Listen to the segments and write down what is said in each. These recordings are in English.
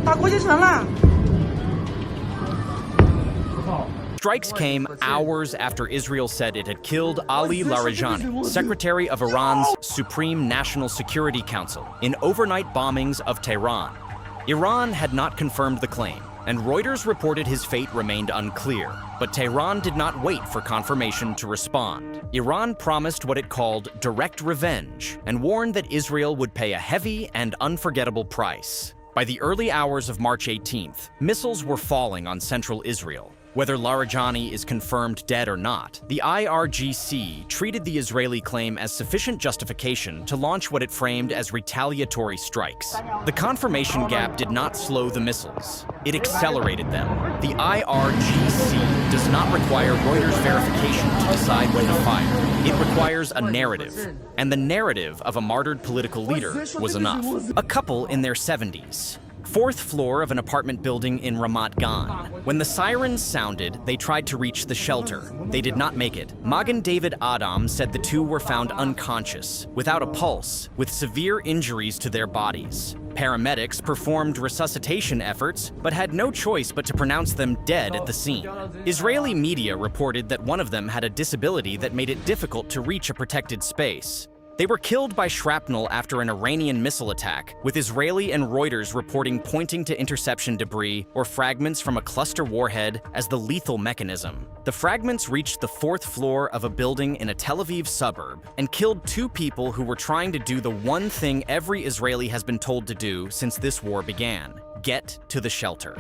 打国际城了。 Strikes came hours after Israel said it had killed Ali Larijani, secretary of Iran's Supreme National Security Council, in overnight bombings of Tehran. Iran had not confirmed the claim, and Reuters reported his fate remained unclear. But Tehran did not wait for confirmation to respond. Iran promised what it called direct revenge and warned that Israel would pay a heavy and unforgettable price. By the early hours of March 18th, missiles were falling on central Israel. Whether Larijani is confirmed dead or not, the IRGC treated the Israeli claim as sufficient justification to launch what it framed as retaliatory strikes. The confirmation gap did not slow the missiles. It accelerated them. The IRGC does not require Reuters verification to decide when to fire. It requires a narrative. And the narrative of a martyred political leader was enough. A couple in their 70s. Fourth floor of an apartment building in Ramat Gan. When the sirens sounded, they tried to reach the shelter. They did not make it. Magen David Adam said the two were found unconscious, without a pulse, with severe injuries to their bodies. Paramedics performed resuscitation efforts, but had no choice but to pronounce them dead at the scene. Israeli media reported that one of them had a disability that made it difficult to reach a protected space. They were killed by shrapnel after an Iranian missile attack, with Israeli and Reuters reporting pointing to interception debris or fragments from a cluster warhead as the lethal mechanism. The fragments reached the fourth floor of a building in a Tel Aviv suburb and killed two people who were trying to do the one thing every Israeli has been told to do since this war began: get to the shelter.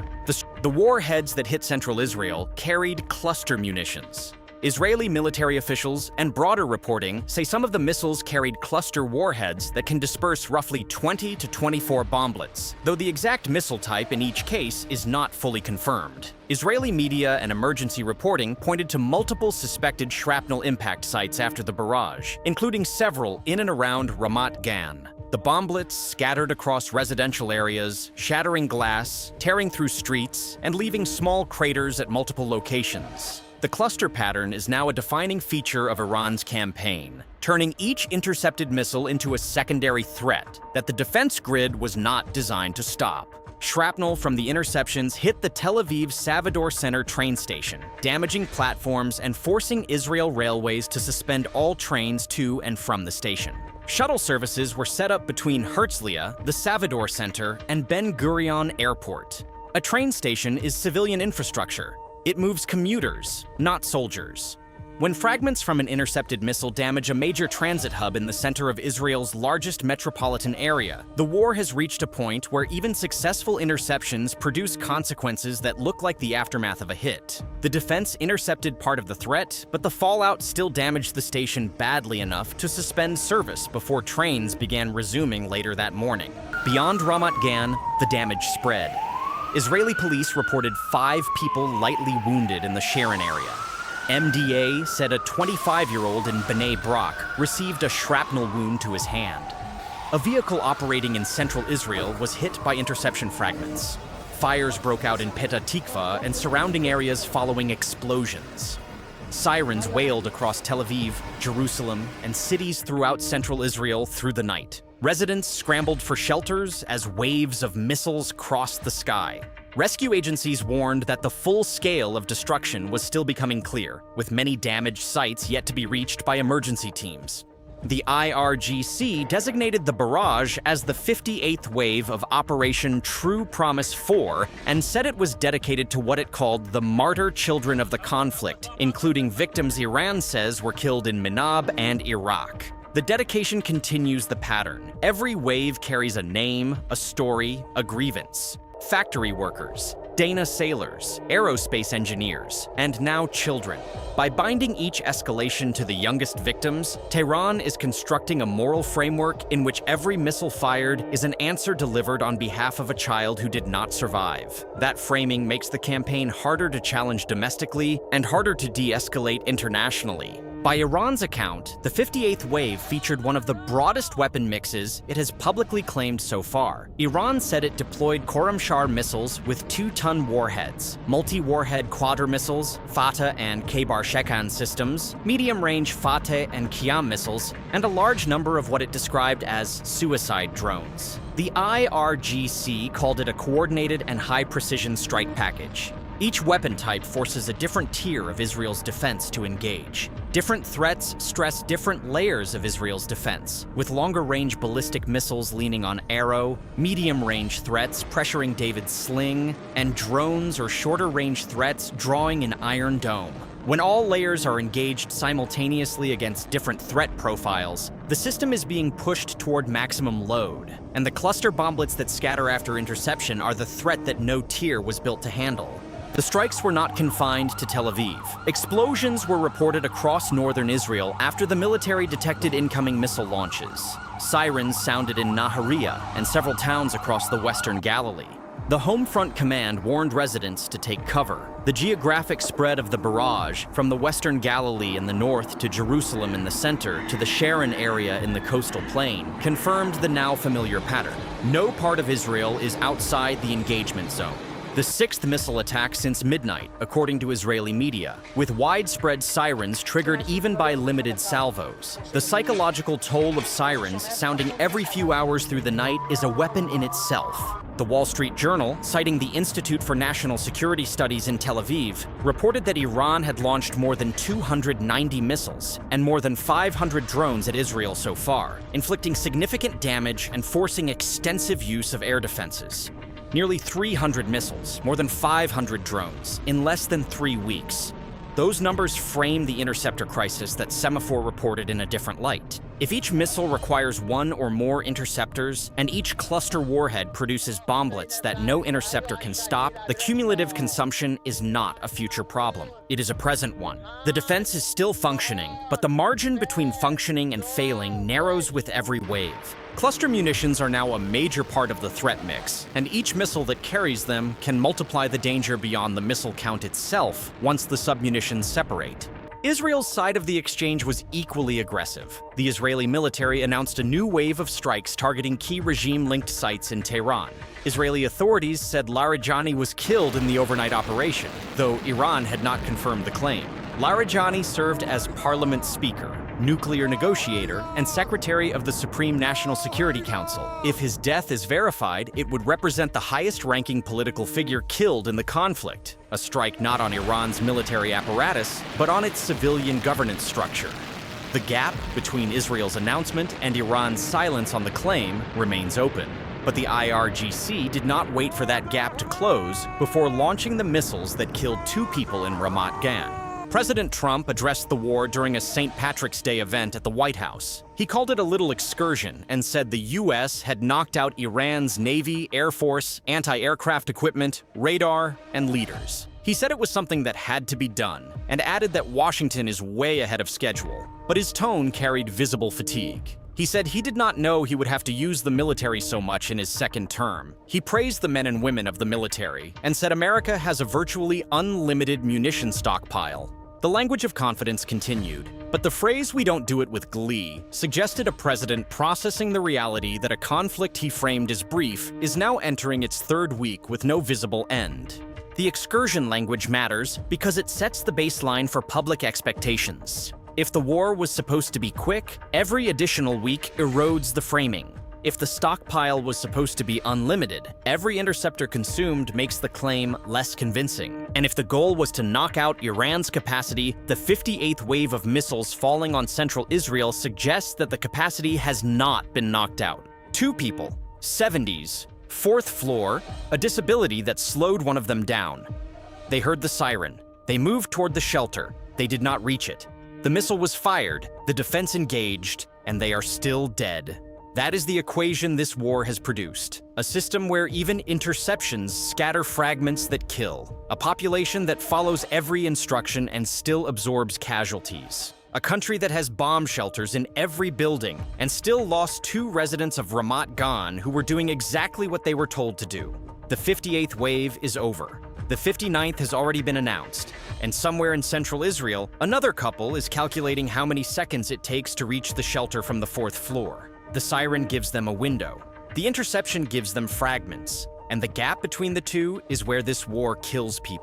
The warheads that hit central Israel carried cluster munitions. Israeli military officials and broader reporting say some of the missiles carried cluster warheads that can disperse roughly 20 to 24 bomblets, though the exact missile type in each case is not fully confirmed. Israeli media and emergency reporting pointed to multiple suspected shrapnel impact sites after the barrage, including several in and around Ramat Gan. The bomblets scattered across residential areas, shattering glass, tearing through streets, and leaving small craters at multiple locations. The cluster pattern is now a defining feature of Iran's campaign, turning each intercepted missile into a secondary threat that the defense grid was not designed to stop. Shrapnel from the interceptions hit the Tel Aviv Savidor Center train station, damaging platforms and forcing Israel Railways to suspend all trains to and from the station. Shuttle services were set up between Herzliya, the Savidor Center, and Ben Gurion Airport. A train station is civilian infrastructure. It moves commuters, not soldiers. When fragments from an intercepted missile damage a major transit hub in the center of Israel's largest metropolitan area, the war has reached a point where even successful interceptions produce consequences that look like the aftermath of a hit. The defense intercepted part of the threat, but the fallout still damaged the station badly enough to suspend service before trains began resuming later that morning. Beyond Ramat Gan, the damage spread. Israeli police reported 5 people lightly wounded in the Sharon area. MDA said a 25-year-old in Bnei Brak received a shrapnel wound to his hand. A vehicle operating in central Israel was hit by interception fragments. Fires broke out in Petah Tikva and surrounding areas following explosions. Sirens wailed across Tel Aviv, Jerusalem, and cities throughout central Israel through the night. Residents scrambled for shelters as waves of missiles crossed the sky. Rescue agencies warned that the full scale of destruction was still becoming clear, with many damaged sites yet to be reached by emergency teams. The IRGC designated the barrage as the 58th wave of Operation True Promise 4 and said it was dedicated to what it called the martyr children of the conflict, including victims Iran says were killed in Minab and Iraq. The dedication continues the pattern. Every wave carries a name, a story, a grievance. Factory workers, Dana sailors, aerospace engineers, and now children. By binding each escalation to the youngest victims, Tehran is constructing a moral framework in which every missile fired is an answer delivered on behalf of a child who did not survive. That framing makes the campaign harder to challenge domestically and harder to de-escalate internationally. By Iran's account, the 58th wave featured one of the broadest weapon mixes it has publicly claimed so far. Iran said it deployed Khorramshahr missiles with 2-ton warheads, multi-warhead quadr missiles, Fateh and Khaybar-Shekan systems, medium-range Fateh and Qiyam missiles, and a large number of what it described as suicide drones. The IRGC called it a coordinated and high-precision strike package. Each weapon type forces a different tier of Israel's defense to engage. Different threats stress different layers of Israel's defense, with longer-range ballistic missiles leaning on Arrow, medium-range threats pressuring David's Sling, and drones or shorter-range threats drawing an Iron Dome. When all layers are engaged simultaneously against different threat profiles, the system is being pushed toward maximum load, and the cluster bomblets that scatter after interception are the threat that no tier was built to handle. The strikes were not confined to Tel Aviv. Explosions were reported across northern Israel after the military detected incoming missile launches. Sirens sounded in Nahariya and several towns across the western Galilee. The Home Front Command warned residents to take cover. The geographic spread of the barrage, from the western Galilee in the north to Jerusalem in the center to the Sharon area in the coastal plain, confirmed the now familiar pattern. No part of Israel is outside the engagement zone. The 6th missile attack since midnight, according to Israeli media, with widespread sirens triggered even by limited salvos. The psychological toll of sirens sounding every few hours through the night is a weapon in itself. The Wall Street Journal, citing the Institute for National Security Studies in Tel Aviv, reported that Iran had launched more than 290 missiles and more than 500 drones at Israel so far, inflicting significant damage and forcing extensive use of air defenses. Nearly 300 missiles, more than 500 drones, in less than 3 weeks. Those numbers frame the interceptor crisis that Semaphore reported in a different light. If each missile requires one or more interceptors, and each cluster warhead produces bomblets that no interceptor can stop, the cumulative consumption is not a future problem. It is a present one. The defense is still functioning, but the margin between functioning and failing narrows with every wave. Cluster munitions are now a major part of the threat mix, and each missile that carries them can multiply the danger beyond the missile count itself once the submunitions separate. Israel's side of the exchange was equally aggressive. The Israeli military announced a new wave of strikes targeting key regime-linked sites in Tehran. Israeli authorities said Larijani was killed in the overnight operation, though Iran had not confirmed the claim. Larijani served as parliament speaker, nuclear negotiator, and secretary of the Supreme National Security Council. If his death is verified, it would represent the highest-ranking political figure killed in the conflict, a strike not on Iran's military apparatus, but on its civilian governance structure. The gap between Israel's announcement and Iran's silence on the claim remains open. But the IRGC did not wait for that gap to close before launching the missiles that killed 2 people in Ramat Gan. President Trump addressed the war during a St. Patrick's Day event at the White House. He called it a little excursion and said the U.S. had knocked out Iran's Navy, Air Force, anti-aircraft equipment, radar, and leaders. He said it was something that had to be done, and added that Washington is way ahead of schedule. But his tone carried visible fatigue. He said he did not know he would have to use the military so much in his second term. He praised the men and women of the military and said America has a virtually unlimited munition stockpile. The language of confidence continued, but the phrase "we don't do it with glee" suggested a president processing the reality that a conflict he framed as brief is now entering its 3rd week with no visible end. The excursion language matters because it sets the baseline for public expectations. If the war was supposed to be quick, every additional week erodes the framing. If the stockpile was supposed to be unlimited, every interceptor consumed makes the claim less convincing. And if the goal was to knock out Iran's capacity, the 58th wave of missiles falling on central Israel suggests that the capacity has not been knocked out. 2 people, 70s, 4th floor, a disability that slowed one of them down. They heard the siren. They moved toward the shelter. They did not reach it. The missile was fired, the defense engaged, and they are still dead. That is the equation this war has produced. A system where even interceptions scatter fragments that kill. A population that follows every instruction and still absorbs casualties. A country that has bomb shelters in every building and still lost 2 residents of Ramat Gan who were doing exactly what they were told to do. The 58th wave is over. The 59th has already been announced, and somewhere in central Israel, another couple is calculating how many seconds it takes to reach the shelter from the 4th floor. The siren gives them a window. The interception gives them fragments, and the gap between the two is where this war kills people.